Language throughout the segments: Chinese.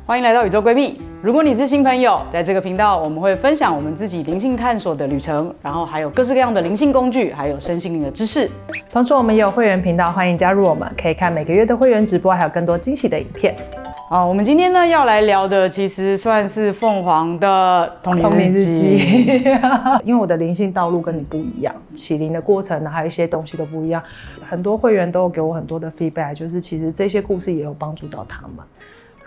欢迎来到宇宙闺蜜。如果你是新朋友，在这个频道我们会分享我们自己灵性探索的旅程，然后还有各式各样的灵性工具，还有身心灵的知识。同时，我们也有会员频道，欢迎加入我们，可以看每个月的会员直播，还有更多惊喜的影片。好，我们今天呢要来聊的，其实算是凤凰的通灵日记。因为我的灵性道路跟你不一样，起灵的过程呢，还有一些东西都不一样。很多会员都有给我很多的 feedback， 就是其实这些故事也有帮助到他们。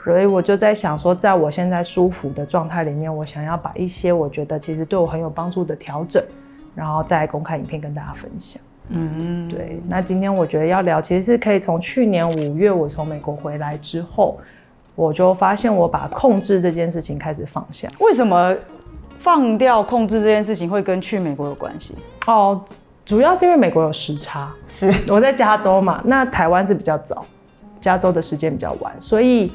所以我就在想说，在我现在舒服的状态里面，我想要把一些我觉得其实对我很有帮助的调整，然后再公开影片跟大家分享。对。那今天我觉得要聊，其实是可以从去年5月我从美国回来之后，我就发现我把控制这件事情开始放下。为什么放掉控制这件事情会跟去美国有关系？主要是因为美国有时差，是我在加州嘛，那台湾是比较早，加州的时间比较晚，所以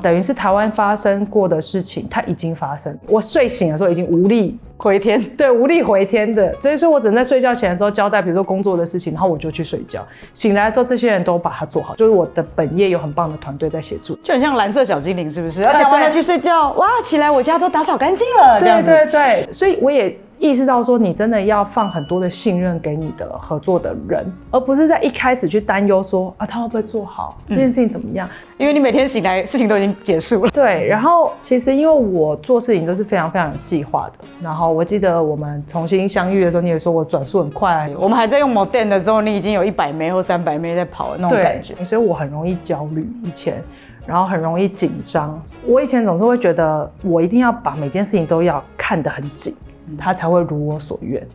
等于是台湾发生过的事情，它已经发生。我睡醒的时候已经无力回天，对，无力回天的。所以说我只能在睡觉前的时候交代，比如说工作的事情，然后我就去睡觉。醒来的时候，这些人都把它做好，就是我的本业有很棒的团队在协助，就很像蓝色小精灵，是不是？讲完了去睡觉，哇，起来我家都打扫干净了，这样子。对，所以我也意识到说，你真的要放很多的信任给你的合作的人，而不是在一开始去担忧说他会不会做好这件事情怎么样，因为你每天醒来事情都已经结束了。对，然后其实因为我做事情都是非常非常有计划的，然后我记得我们重新相遇的时候，你也说我转速很快我们还在用 Modern 的时候，你已经有100枚或300枚在跑的那种感觉，所以我很容易焦虑以前，然后很容易紧张。我以前总是会觉得我一定要把每件事情都要看得很紧，他才会如我所愿。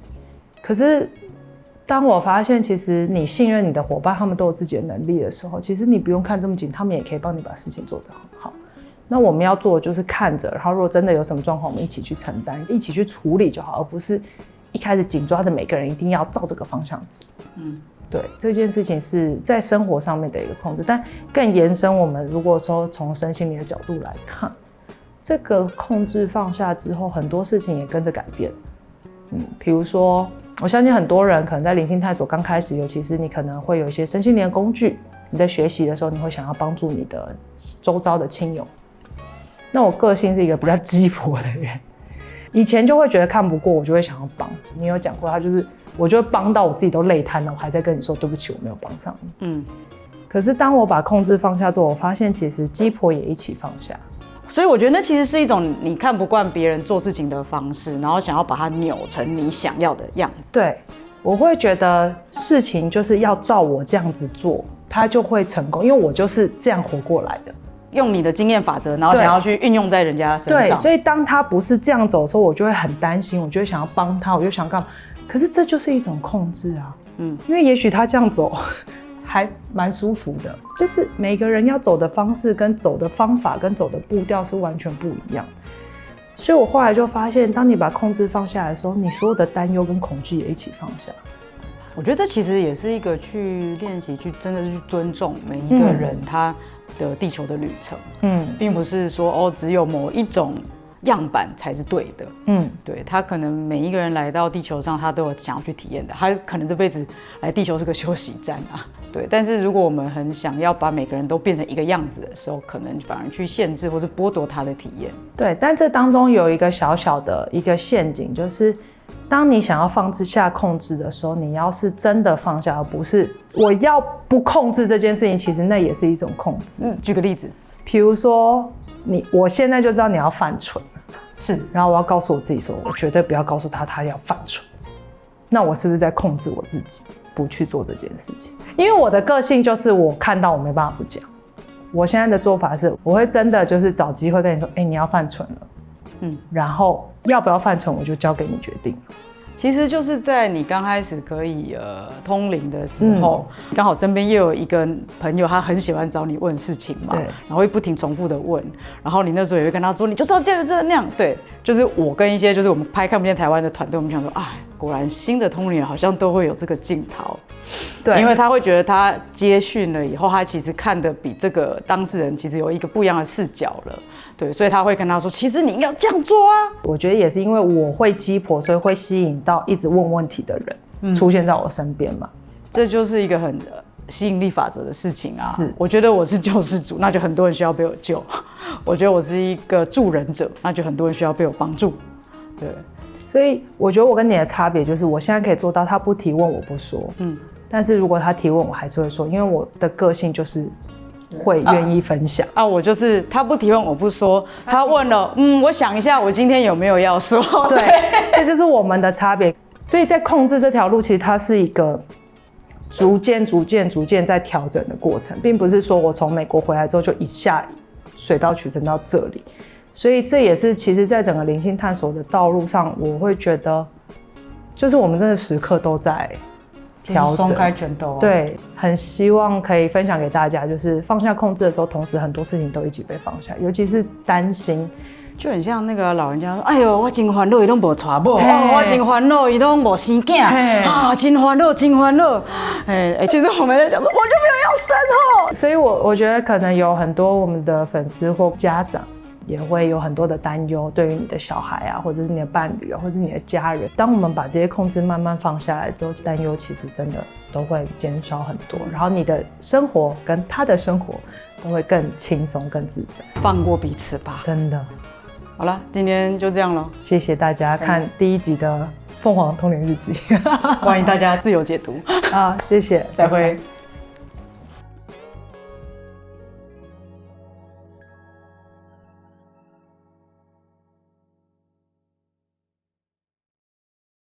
可是当我发现其实你信任你的伙伴，他们都有自己的能力的时候，其实你不用看这么紧，他们也可以帮你把事情做得很好。那我们要做的就是看着，然后如果真的有什么状况，我们一起去承担，一起去处理就好，而不是一开始紧抓着每个人一定要照这个方向走。对，这件事情是在生活上面的一个控制，但更延伸，我们如果说从身心灵的角度来看，这个控制放下之后，很多事情也跟着改变。比如说，我相信很多人可能在灵性探索刚开始，尤其是你可能会有一些身心灵的工具，你在学习的时候，你会想要帮助你的周遭的亲友。那我个性是一个比较鸡婆的人，以前就会觉得看不过，我就会想要帮。你有讲过，他就是我就会帮到我自己都累瘫了，我还在跟你说对不起，我没有帮上你。可是当我把控制放下之后，我发现其实鸡婆也一起放下。所以我觉得那其实是一种你看不惯别人做事情的方式，然后想要把它扭成你想要的样子。对，我会觉得事情就是要照我这样子做，它就会成功，因为我就是这样活过来的。用你的经验法则，然后想要去运用在人家身上。对，所以当他不是这样走的时候，我就会很担心，我就会想要帮他，我就想干嘛？可是这就是一种控制啊。因为也许他这样走还蛮舒服的，就是每个人要走的方式跟走的方法跟走的步调是完全不一样。所以我后来就发现，当你把控制放下来的时候，你所有的担忧跟恐惧也一起放下。我觉得这其实也是一个去练习，去真的是去尊重每一个人他的地球的旅程。并不是说只有某一种样板才是对的。对，他可能每一个人来到地球上，他都有想要去体验的。他可能这辈子来地球是个休息站啊。对，但是如果我们很想要把每个人都变成一个样子的时候，可能反而去限制或是剥夺他的体验。对，但这当中有一个小小的一个陷阱，就是当你想要放下控制的时候，你要是真的放下，而不是我要不控制这件事情，其实那也是一种控制。举个例子，比如说我现在就知道你要犯蠢，是，然后我要告诉我自己说，我绝对不要告诉他要犯蠢。那我是不是在控制我自己，不去做这件事情？因为我的个性就是我看到我没办法不讲。我现在的做法是，我会真的就是找机会跟你说，你要犯蠢了。然后要不要犯蠢，我就交给你决定。其实就是在你刚开始可以通灵的时候，刚好身边又有一个朋友，他很喜欢找你问事情嘛，然后会不停重复的问，然后你那时候也会跟他说，你就是要这样那样。对，就是我跟一些就是我们拍看不见台湾的团队，我们想说，果然新的通灵人好像都会有这个镜头。对，因为他会觉得他接讯了以后，他其实看的比这个当事人其实有一个不一样的视角了。对，所以他会跟他说，其实你要这样做啊。我觉得也是因为我会鸡婆，所以会吸引到一直问问题的人出现在我身边嘛。这就是一个很吸引力法则的事情啊。是，我觉得我是救世主，那就很多人需要被我救。我觉得我是一个助人者，那就很多人需要被我帮助。对，所以我觉得我跟你的差别就是，我现在可以做到他不提问我不说，但是如果他提问我还是会说，因为我的个性就是会愿意分享我就是他不提问我不说，他问了，我想一下我今天有没有要说。对，这就是我们的差别。所以在控制这条路，其实它是一个逐渐在调整的过程，并不是说我从美国回来之后就一下水到渠成到这里。所以这也是其实在整个灵性探索的道路上，我会觉得就是我们真的时刻都在调整，松开拳头。对，很希望可以分享给大家，就是放下控制的时候，同时很多事情都一起被放下，尤其是担心。就很像那个老人家说：“哎呦，我真烦恼，伊拢无娶某；我真烦恼，伊拢无生囝啊，真烦恼，真烦恼。”其实我们在讲说，我就没有要生哦。所以我觉得可能有很多我们的粉丝或家长也会有很多的担忧，对于你的小孩啊，或者是你的伴侣啊，或者是你的家人。当我们把这些控制慢慢放下来之后，担忧其实真的都会减少很多，然后你的生活跟他的生活都会更轻松、更自在。放过彼此吧，真的。好了，今天就这样了。谢谢大家看第1集的《凤凰通灵日记》，欢迎大家自由解读。好，谢谢，再会。